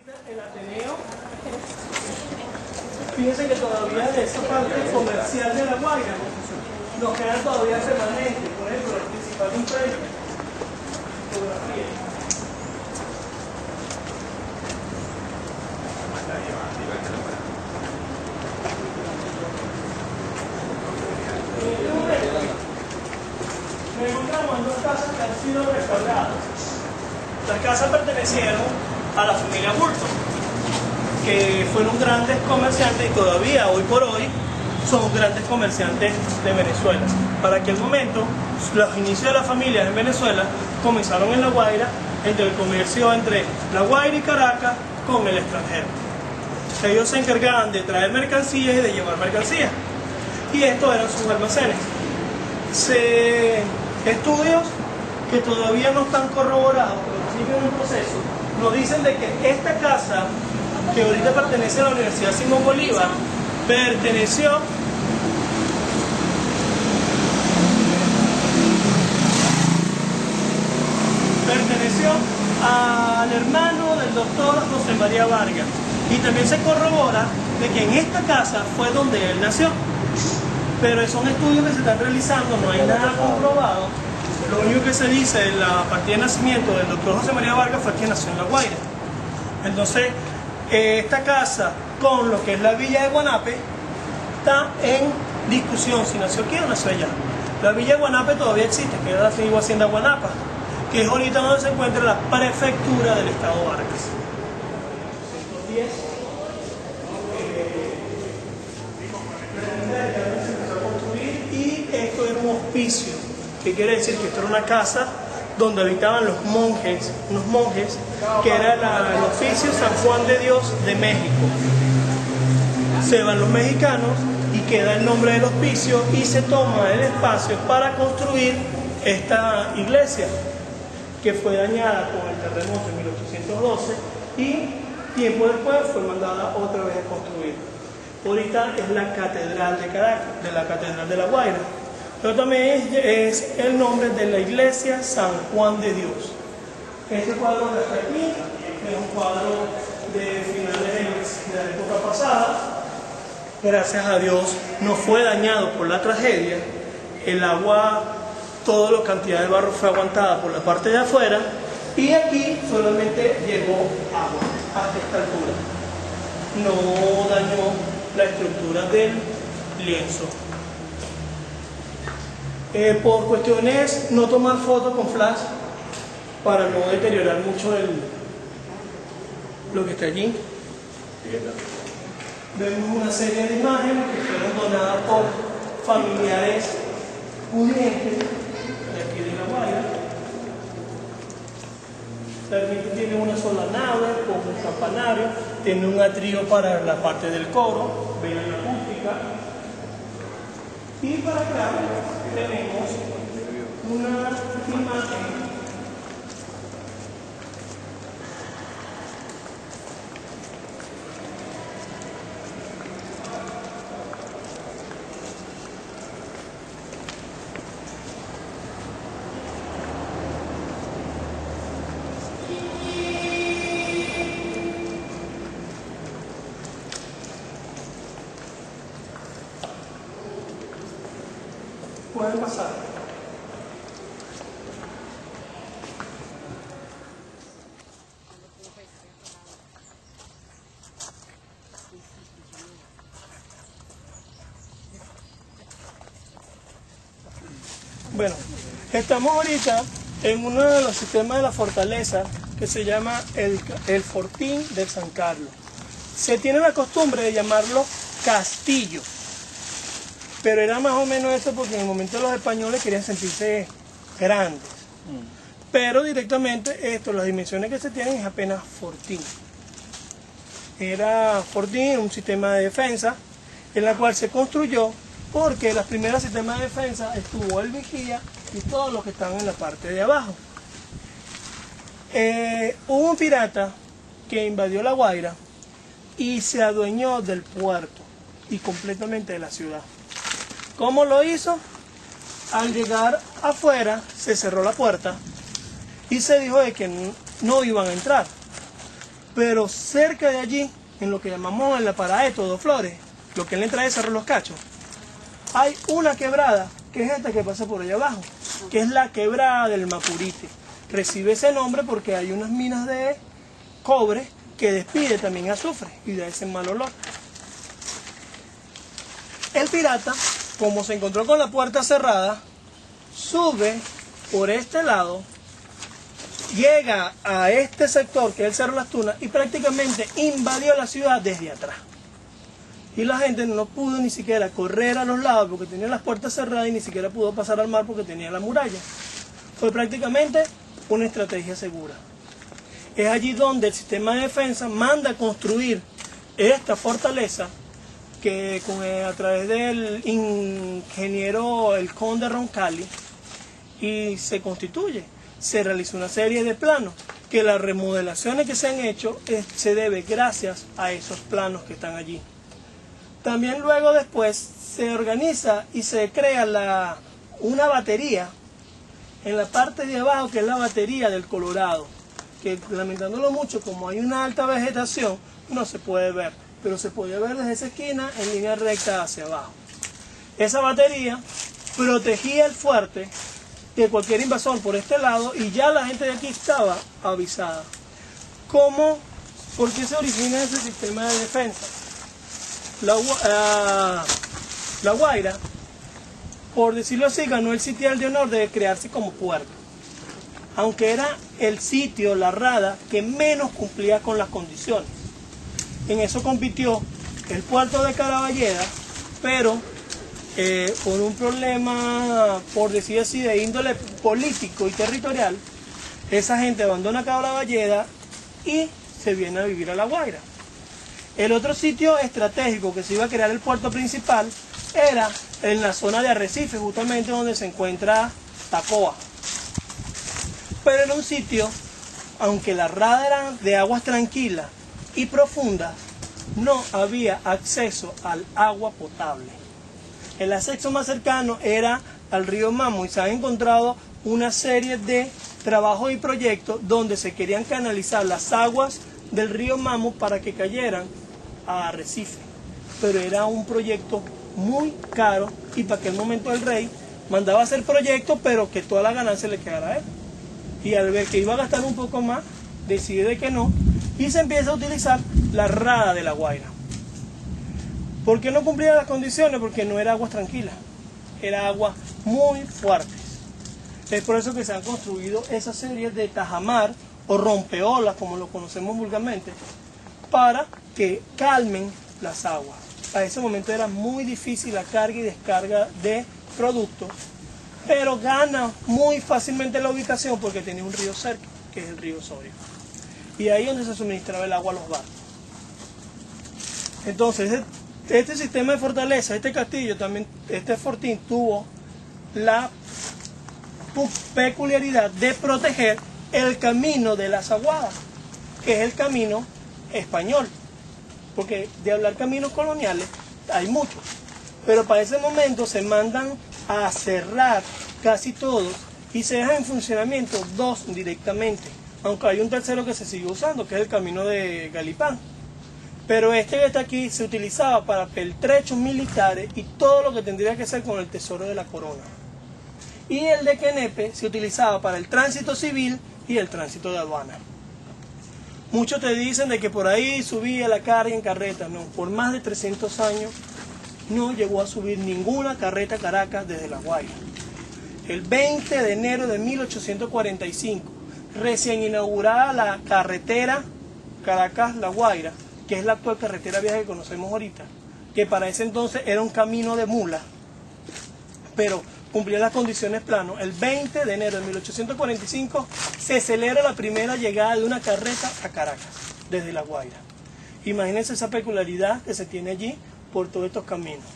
El Ateneo, fíjense que todavía de esa parte comercial de La Guaira nos quedan todavía remanentes, por ejemplo, el principal impreso, fotografía. En este momento nos encontramos en dos casas que han sido restauradas. Las casas pertenecieron a la familia Burton, que fueron grandes comerciantes y todavía hoy por hoy son grandes comerciantes de Venezuela. Para aquel momento, los inicios de las familias en Venezuela comenzaron en La Guaira, entre el comercio entre La Guaira y Caracas con el extranjero. Ellos se encargaban de traer mercancías y de llevar mercancías, y estos eran sus almacenes. Estudios que todavía no están corroborados, pero siguen un proceso, nos dicen de que esta casa, que ahorita pertenece a la Universidad Simón Bolívar, perteneció al hermano del doctor José María Vargas, y también se corrobora de que en esta casa fue donde él nació, pero son estudios que se están realizando, no hay nada comprobado. Lo único que se dice en la partida de nacimiento del doctor José María Vargas fue que nació en La Guaira. Entonces, esta casa con lo que es la villa de Guanape está en discusión si nació aquí o nació allá. La villa de Guanape todavía existe, que es la antigua hacienda Guanapa, que es ahorita donde se encuentra la prefectura del estado Vargas. 110, se empezó a construir, y esto era un hospicio, que quiere decir que esto era una casa donde habitaban los monjes, unos monjes, que era el oficio San Juan de Dios de México. Se van los mexicanos y queda el nombre del hospicio y se toma el espacio para construir esta iglesia, que fue dañada con el terremoto en 1812 y tiempo después fue mandada otra vez a construir. Ahorita es la Catedral de Caracas, de la Catedral de La Guaira, pero también es el nombre de la iglesia San Juan de Dios. Este cuadro que está aquí es un cuadro de finales de la época pasada. Gracias a Dios no fue dañado por la tragedia. El agua, toda la cantidad de barro fue aguantada por la parte de afuera, y aquí solamente llegó agua hasta esta altura. No dañó la estructura del lienzo. Por cuestiones no tomar fotos con flash para no deteriorar mucho lo que está allí. Vemos una serie de imágenes que fueron donadas por familiares pudientes de aquí de La Guaira. La ermita tiene una sola nave con un campanario, tiene un atrio para la parte del coro, ven la acústica. Y para acá tenemos una imagen pueden pasar. Bueno, estamos ahorita en uno de los sistemas de la fortaleza que se llama el Fortín de San Carlos. Se tiene la costumbre de llamarlo castillo, pero era más o menos eso porque en el momento los españoles querían sentirse grandes. Pero directamente las dimensiones que se tienen es apenas fortín. Era fortín, un sistema de defensa en la cual se construyó porque los primeros sistemas de defensa estuvo el vigía y todos los que estaban en la parte de abajo. Hubo un pirata que invadió La Guaira y se adueñó del puerto y completamente de la ciudad. ¿Cómo lo hizo? Al llegar afuera se cerró la puerta y se dijo de que no iban a entrar. Pero cerca de allí, en lo que llamamos el Paraeto, Dos Flores, lo que le entra es Cerro Los Cachos, hay una quebrada, que es esta que pasa por allá abajo, que es la quebrada del Mapurite. Recibe ese nombre porque hay unas minas de cobre que despide también azufre y da ese mal olor. El pirata, como se encontró con la puerta cerrada, sube por este lado, llega a este sector que es el Cerro Las Tunas y prácticamente invadió la ciudad desde atrás. Y la gente no pudo ni siquiera correr a los lados porque tenía las puertas cerradas y ni siquiera pudo pasar al mar porque tenía la muralla. Fue prácticamente una estrategia segura. Es allí donde el sistema de defensa manda construir esta fortaleza que a través del ingeniero el conde Roncalli y se constituye. Se realizó una serie de planos que las remodelaciones que se han hecho se debe gracias a esos planos que están allí. También luego después se organiza y se crea una batería en la parte de abajo que es la batería del Colorado, que lamentándolo mucho como hay una alta vegetación no se puede ver, pero se puede ver desde esa esquina en línea recta hacia abajo. Esa batería protegía el fuerte de cualquier invasor por este lado y ya la gente de aquí estaba avisada. ¿Por qué se origina ese sistema de defensa? La Guaira, por decirlo así, ganó el sitial de honor de crearse como puerto, aunque era el sitio, la rada, que menos cumplía con las condiciones. En eso compitió el puerto de Caraballeda, pero por un problema, por decir así, de índole político y territorial, esa gente abandona Caraballeda y se viene a vivir a La Guaira. El otro sitio estratégico que se iba a crear el puerto principal era en la zona de Arrecife, justamente donde se encuentra Tacoa. Pero era un sitio, aunque la rada era de aguas tranquilas y profundas, no había acceso al agua potable. El acceso más cercano era al río Mamo y se han encontrado una serie de trabajos y proyectos donde se querían canalizar las aguas del río Mamo para que cayeran a Arrecife. Pero era un proyecto muy caro y para aquel momento el rey mandaba a hacer proyectos pero que toda la ganancia le quedara a él. Y al ver que iba a gastar un poco más, decide de que no y se empieza a utilizar la rada de La Guaira. ¿Por qué no cumplía las condiciones? Porque no era agua tranquila, era agua muy fuertes. Es por eso que se han construido esas series de tajamar o rompeolas, como lo conocemos vulgarmente, para que calmen las aguas. A ese momento era muy difícil la carga y descarga de productos, pero gana muy fácilmente la ubicación porque tenía un río cerca, que es el río Osorio. Y ahí es donde se suministraba el agua a los barcos. Entonces, este sistema de fortaleza, este castillo, también, este fortín tuvo la peculiaridad de proteger el camino de las aguadas, que es el camino español. Porque de hablar caminos coloniales hay muchos, pero para ese momento se mandan a cerrar casi todos y se dejan en funcionamiento dos directamente, aunque hay un tercero que se sigue usando, que es el camino de Galipán. Pero este que está aquí se utilizaba para pertrechos militares y todo lo que tendría que ser con el tesoro de la corona. Y el de Quenepe se utilizaba para el tránsito civil y el tránsito de aduana. Muchos te dicen de que por ahí subía la carga en carreta. No, por más de 300 años no llegó a subir ninguna carreta a Caracas desde La Guaira. El 20 de enero de 1845, recién inaugurada la carretera Caracas-La Guaira, que es la actual carretera vieja que conocemos ahorita, que para ese entonces era un camino de mula, pero cumplía las condiciones plano. El 20 de enero de 1845 se celebra la primera llegada de una carreta a Caracas, desde La Guaira. Imagínense esa peculiaridad que se tiene allí por todos estos caminos.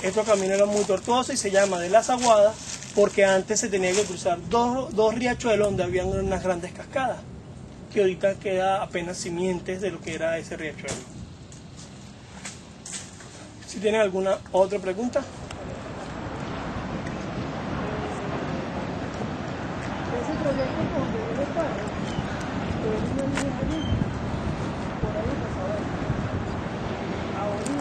Estos caminos eran muy tortuosos y se llama de las aguadas porque antes se tenía que cruzar dos riachuelos donde habían unas grandes cascadas, que ahorita queda apenas simientes de lo que era ese riachuelo. Si tienen alguna otra pregunta. Ese proyecto donde debe estar, ahí, pues a ver. Ahorita.